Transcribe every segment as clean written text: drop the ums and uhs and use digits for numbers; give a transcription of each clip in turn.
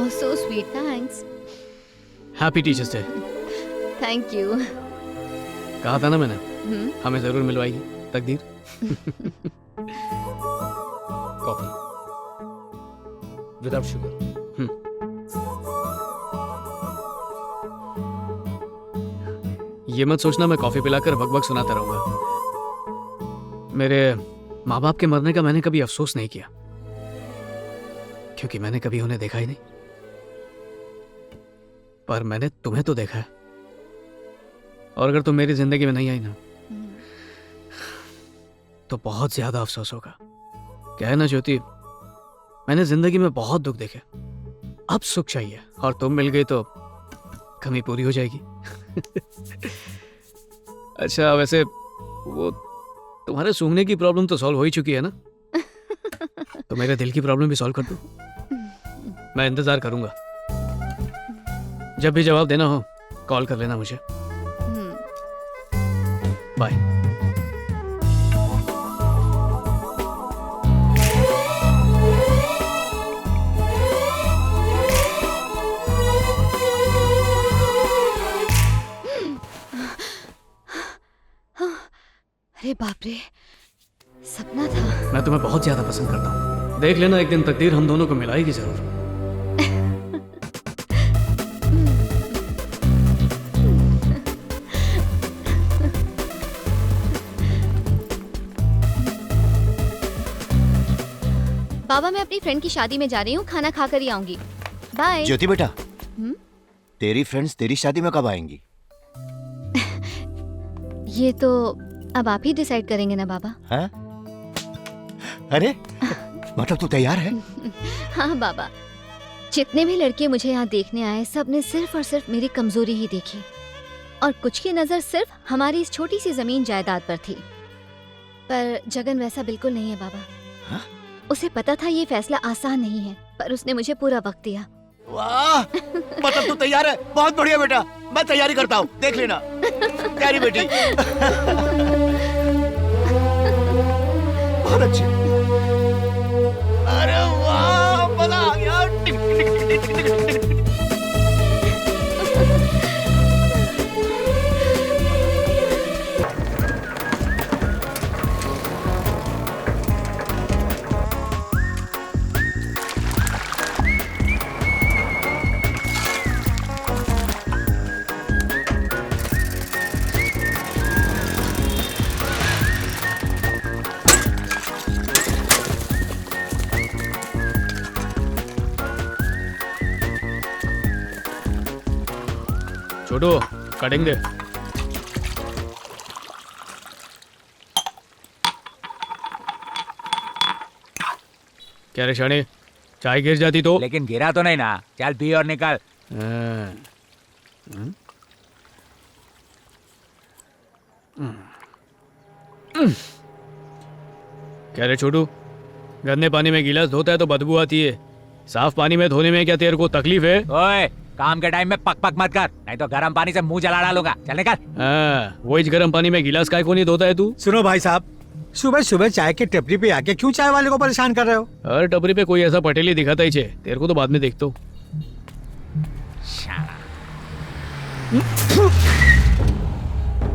Oh so sweet, thanks. Happy teachers day. Thank you. कहा था ना मैंने, हमें जरूर मिलवाएगी तकदीर। Coffee without sugar. ये मत सोचना मैं कॉफी पिलाकर बकबक सुनाता रहूंगा। मेरे माँ बाप के मरने का मैंने कभी अफसोस नहीं किया, क्योंकि मैंने कभी उन्हें देखा ही नहीं। पर मैंने तुम्हें तो देखा है, और अगर तुम मेरी जिंदगी में नहीं आई ना, तो बहुत ज्यादा अफसोस होगा। क्या है ना ज्योति, मैंने जिंदगी में बहुत दुख देखे, अब सुख चाहिए, और तुम मिल गई तो कमी पूरी हो जाएगी। अच्छा वैसे वो तुम्हारे सूंघने की प्रॉब्लम तो सॉल्व हो ही चुकी है ना? तो मेरे दिल की प्रॉब्लम भी सॉल्व कर दो। मैं इंतजार करूंगा। जब भी जवाब देना हो कॉल कर लेना मुझे। बाय। अरे बाप रे, सपना था। मैं तुम्हें बहुत ज्यादा पसंद करता हूँ। देख लेना एक दिन तकदीर हम दोनों को मिलाएगी जरूर। बाबा मैं अपनी फ्रेंड की शादी में जा रही हूँ, खाना खा कर ही आऊंगी। बाय। ज्योति बेटा, तेरी फ्रेंड्स तेरी शादी में कब आएंगी? ये तो अब आप ही डिसाइड करेंगे ना बाबा। हाँ? अरे मतलब तू तैयार है? हाँ बाबा, जितने भी लड़के मुझे यहाँ देखने आए सब ने सिर्फ और सिर्फ मेरी कमजोरी ही देखी, और कुछ की नजर सिर्फ हमारी इस छोटी सी जमीन जायदाद पर थी। पर जगन वैसा बिल्कुल नहीं है बाबा। हाँ? उसे पता था ये फैसला आसान नहीं है, पर उसने मुझे पूरा वक्त दिया। वाह, मतलब तू तैयार है? बहुत बढ़िया बेटा, मैं तैयारी करता हूँ, देख लेना। प्यारी बेटी। बहुत अच्छी। अरे वाह, मजा आ गया। छोटू कटिंग दे। क्या रे शानी, चाय गिर जाती तो? लेकिन गिरा तो नहीं ना, चल पी और निकल। क्या रे छोटू, गंदे पानी में गिलास धोता है तो बदबू आती है, साफ पानी में धोने में क्या तेरे को तकलीफ है? ओए, काम के टाइम में पक पक मत कर, नहीं तो गर्म पानी से मुंह जला डालूंगा। चल निकल। वही गर्म पानी में गिलास काय को नहीं धोता है तू? सुनो भाई साहब, सुबह सुबह चाय की टपरी पे आके क्यों चाय वाले को परेशान कर रहे हो? हर टपरी पे कोई ऐसा पटेली दिखाता ही छे, तेरे को तो बाद में देखता हूँ।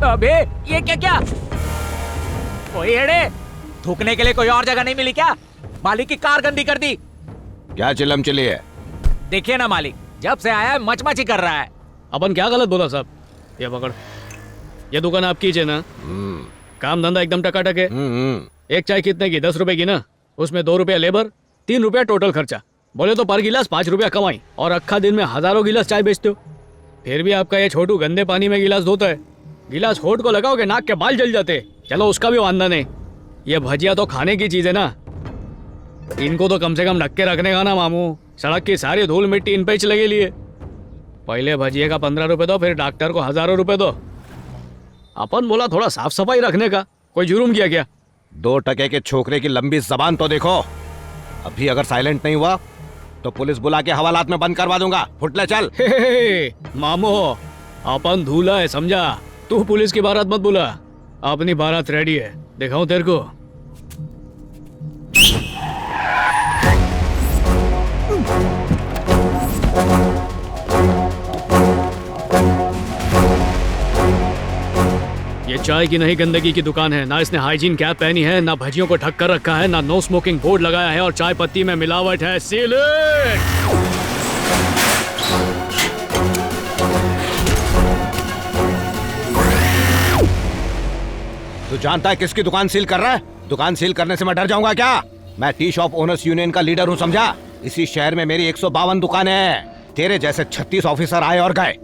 अबे ये क्या क्या? ओए एड़े, थूकने के लिए कोई और जगह नहीं मिली क्या? मालिक की कार गंदी कर दी। क्या चिल्लम चिल्ली है? देखिए ना मालिक, जब से आया है मच ही कर रहा है। अपन क्या गलत बोला साहब? ये पकड़, ये दुकान आपकी है ना? काम धंधा एकदम टकाटक है। एक चाय कितने की? 10 रुपए की ना, उसमें 2 रुपया लेबर, 3 रुपया टोटल खर्चा। बोले तो पर गिलास 5 रुपया कमाई, और अक्खा दिन में हजारों गिलास चाय बेचते हो। फिर भी आपका ये छोटू गंदे पानी में गिलास धोता है। गिलास होठ को लगाओगे नाक के बाल जल जाते। चलो उसका भी वांदा नहीं, ये भजिया तो खाने की चीज है ना, इनको तो कम से कम ढक के रखने का ना मामू। सड़क की सारी धूल मिट्टी इन पे ही लगे लिए। पहले भजिए का 15 रुपए दो, फिर डॉक्टर को हजारों रुपए दो। अपन बोला थोड़ा साफ सफाई रखने का, कोई जुर्म किया क्या? 2 टके के छोकरे की लंबी जबान तो देखो। अभी अगर साइलेंट नहीं हुआ तो पुलिस बुला के हवालात में बंद करवा दूंगा। फुटले चल। मामो अपन धूला है समझा, तू पुलिस की बारात मत बुला। अपनी बारात रेडी है, दिखाऊं तेरे को। चाय की नहीं गंदगी की दुकान है। ना इसने हाइजीन कैप पहनी है, ना भजियों को ढक कर रखा है, ना नो स्मोकिंग बोर्ड लगाया है, और चाय पत्ती में मिलावट है। Seal it! तू जानता है किसकी दुकान सील कर रहा है? दुकान सील करने से मैं डर जाऊंगा क्या? मैं टी शॉप ओनर्स यूनियन का लीडर हूँ, समझा? इसी शहर में मेरी 152 दुकानें हैं। तेरे जैसे 36 ऑफिसर आए और गए।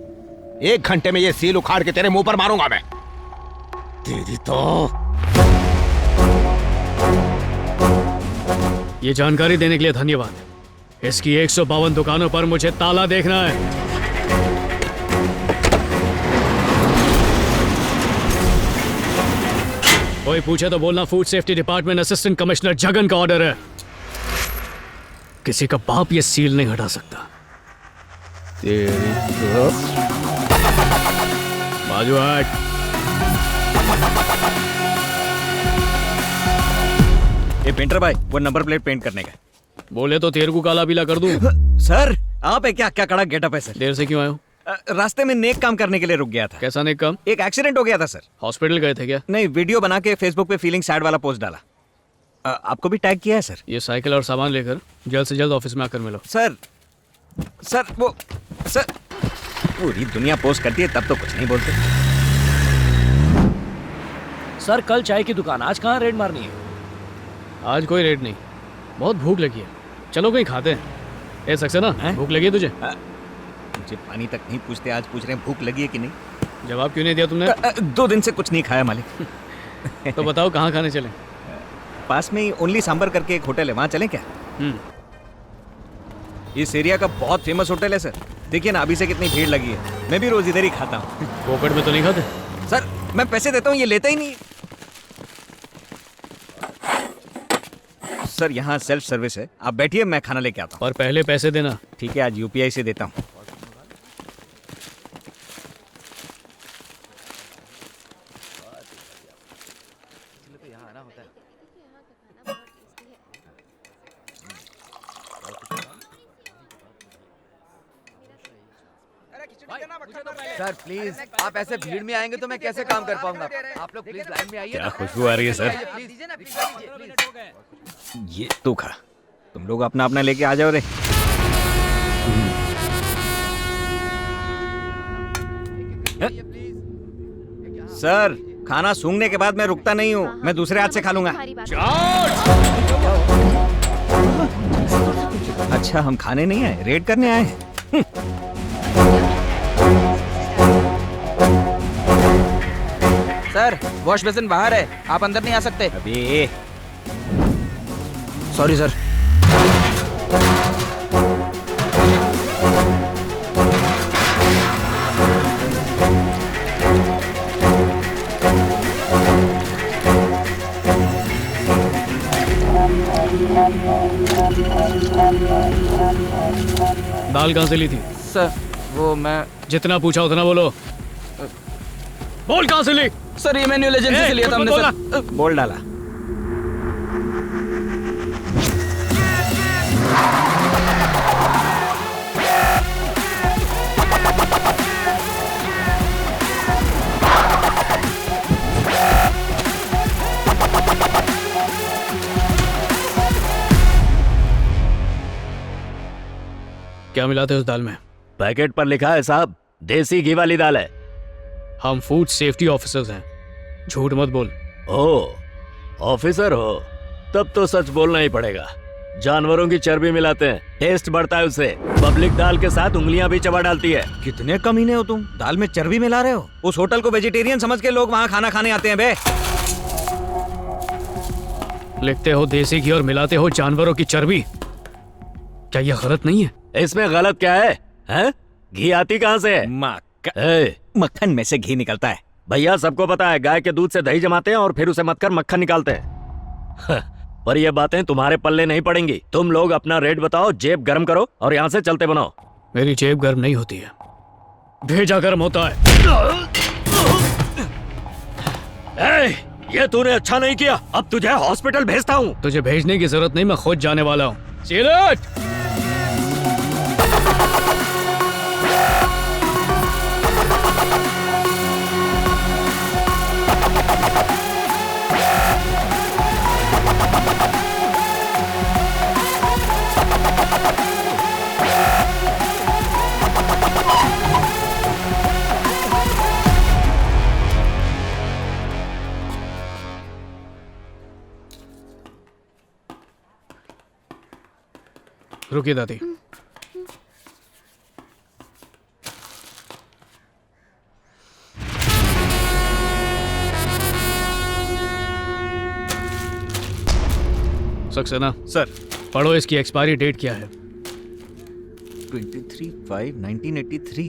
1 घंटे में ये सील उखाड़ के तेरे मुंह पर मारूंगा मैं। तेरी तो ये जानकारी देने के लिए धन्यवाद। इसकी 152 दुकानों पर मुझे ताला देखना है। कोई पूछे तो बोलना food safety department assistant commissioner Jagan का ऑर्डर है। किसी का बाप ये सील नहीं हटा सकता। तेरी तो बाजू हट। ये पेंटर भाई, वो नंबर प्लेट पेंट करने का। बोले तो तेरे को काला पीला कर दूं। सर आप है क्या? क्या कड़ा गेटअप है सर। देर से क्यों आए हो? रास्ते में नेक काम करने के लिए रुक गया था। कैसा नेक काम? एक एक्सीडेंट हो गया था सर। हॉस्पिटल गए थे क्या? नहीं, वीडियो बना के फेसबुक पे फीलिंग सैड वाला पोस्ट डाला। आपको भी टैग किया है सर। ये साइकिल और सामान लेकर जल्द से जल्द ऑफिस में आकर मिलो। सर वो सर पूरी दुनिया पोस्ट करती है तब तो कुछ नहीं बोलते। सर कल चाय की दुकान, आज कहाँ रेड मारनी है? आज कोई रेट नहीं, बहुत भूख लगी है, चलो कहीं खाते हैं। ए सक्सेना, भूख लगी है तुझे? मुझे पानी तक नहीं पूछते, आज पूछ रहे हैं भूख लगी है कि नहीं। जवाब क्यों नहीं दिया तुमने? 2 दिन से कुछ नहीं खाया मालिक। तो बताओ कहाँ खाने चले? पास में ही ओनली सांबर करके एक होटल है, वहाँ चलें क्या? इस एरिया का बहुत फेमस होटल है सर। देखिए ना अभी से कितनी भीड़ लगी है। मैं भी रोज इधर ही खाता हूँ। पोकट में तो नहीं खाते? सर मैं पैसे देता हूँ, ये लेता ही नहीं। सर यहाँ सेल्फ सर्विस है, आप बैठिए मैं खाना लेके आता हूँ। और पहले पैसे देना। ठीक है, आज यूपीआई से देता हूँ। सर प्लीज, आप ऐसे भीड़ में आएंगे तो मैं कैसे काम कर पाऊंगा? आप लोग प्लीज लाइन में आइए। क्या खुशबू आ रही है सर। ये तू खा, तुम लोग अपना अपना लेके आ जाओ रे। सर खाना सूंघने के बाद मैं रुकता नहीं हूँ, मैं दूसरे हाथ से खा लूंगा। अच्छा हम खाने नहीं आए, रेड करने आए हैं। सर वॉश बेसिन बाहर है, आप अंदर नहीं आ सकते। अबे सॉरी सर। दाल कहाँ से ली थी? सर वो मैं जितना पूछा उतना बोलो। बोल कहाँ से ली? सर ये मैन्युअल एजेंसी से लिया था हमने सर। बोल डाला। क्या मिलाते हो उस दाल में? पैकेट पर लिखा है साहब, देसी घी वाली दाल है। हम फूड सेफ्टी ऑफिसर्स हैं, झूठ मत बोल। ओ ऑफिसर हो तब तो सच बोलना ही पड़ेगा। जानवरों की चर्बी मिलाते हैं, टेस्ट बढ़ता है उससे। पब्लिक दाल के साथ उंगलियां भी चबा डालती है। कितने कमीने हो तुम, दाल में चर्बी मिला रहे हो। उस होटल को वेजिटेरियन समझ के लोग वहाँ खाना खाने आते हैं बे। लिखते हो देसी घी और मिलाते हो जानवरों की चर्बी, क्या यह गलत नहीं है? इसमें गलत क्या है, हैं? घी आती कहाँ से है? मक्खन में से घी निकलता है भैया, सबको पता है। गाय के दूध से दही जमाते हैं और फिर उसे मत कर मक्खन निकालते हैं। पर ये बातें तुम्हारे पल्ले नहीं पड़ेंगी। तुम लोग अपना रेट बताओ, जेब गर्म करो और यहाँ से चलते बनाओ। मेरी जेब गर्म नहीं होती है, भेजा गर्म होता है। ये तूने अच्छा नहीं किया, अब तुझे हॉस्पिटल भेजता हूँ। तुझे भेजने की जरूरत नहीं, मैं खुद जाने वाला हूँ। सीलट! रुकिए दादी। सक्सेना सर पढ़ो, इसकी एक्सपायरी डेट क्या है? 23/5/1983।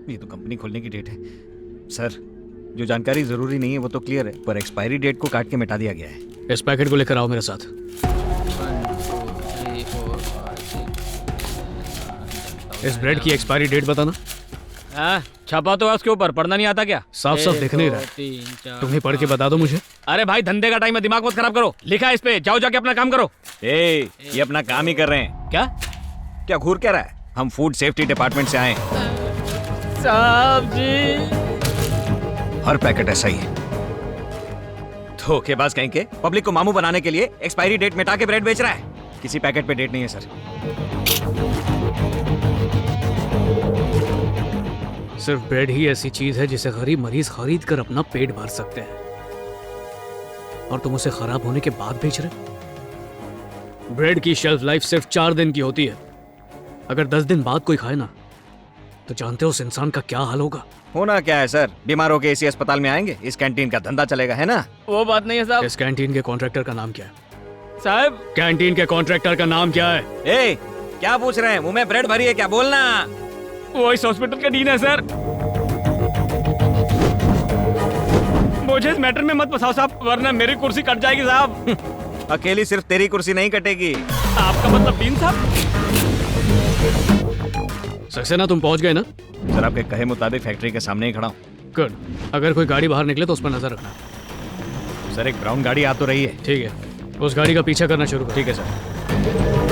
ये तो कंपनी खोलने की डेट है सर। जो जानकारी जरूरी नहीं है वो तो क्लियर है, पर एक्सपायरी डेट को काट के मिटा दिया गया है। इस पैकेट को लेकर आओ मेरे साथ। इस ब्रेड की एक्सपायरी डेट बताना। छपा तो है उसके ऊपर, पढ़ना नहीं आता क्या? साफ साफ दिख नहीं रहा। तुम ही पढ़ के बता दो मुझे। अरे भाई धंधे का टाइम है, दिमाग मत खराब करो। लिखा है इस पे, जाओ जाके अपना काम करो। ये अपना काम ही कर रहे हैं। क्या क्या घूर क्या रहा है? हम फूड सेफ्टी डिपार्टमेंट से आए हैं। साहब जी, हर पैकेट ऐसा ही है। धोखेबाज कहीं के पब्लिक को मामू बनाने के लिए एक्सपायरी डेट मिटा के ब्रेड बेच रहा है। किसी पैकेट पे डेट नहीं है सर। सिर्फ ब्रेड ही ऐसी चीज है जिसे गरीब मरीज खरीद कर अपना पेट भर सकते हैं, और तुम उसे खराब होने के बाद बेच रहे। ब्रेड की शेल्फ लाइफ सिर्फ 4 दिन की होती है। अगर 10 दिन बाद कोई खाए ना, तो जानते हो उस इंसान का क्या हाल होगा? होना क्या है सर, बीमार होके इसी अस्पताल में आएंगे। इस कैंटीन का धंधा चलेगा, है ना? वो बात नहीं है साहब। इस कैंटीन के कॉन्ट्रैक्टर का नाम क्या है? साहब कैंटीन के कॉन्ट्रैक्टर का नाम क्या है? ए, क्या पूछ रहे हैं? मुंह में ब्रेड भरी है क्या? बोलना। वो इस हॉस्पिटल का डीन है सर। मुझे इस मैटर में मत फंसाओ साहब, वरना मेरी कुर्सी कट जाएगी साहब। अकेली सिर्फ तेरी कुर्सी नहीं कटेगी। आपका मतलब डीन साहब? सक्सेना तुम पहुंच गए ना? सर आपके कहे मुताबिक फैक्ट्री के सामने ही खड़ा हूँ। गुड। अगर कोई गाड़ी बाहर निकले तो उस पर नजर रखना। सर एक ब्राउन गाड़ी आ तो रही है। ठीक है, उस गाड़ी का पीछा करना शुरू करो। ठीक है सर।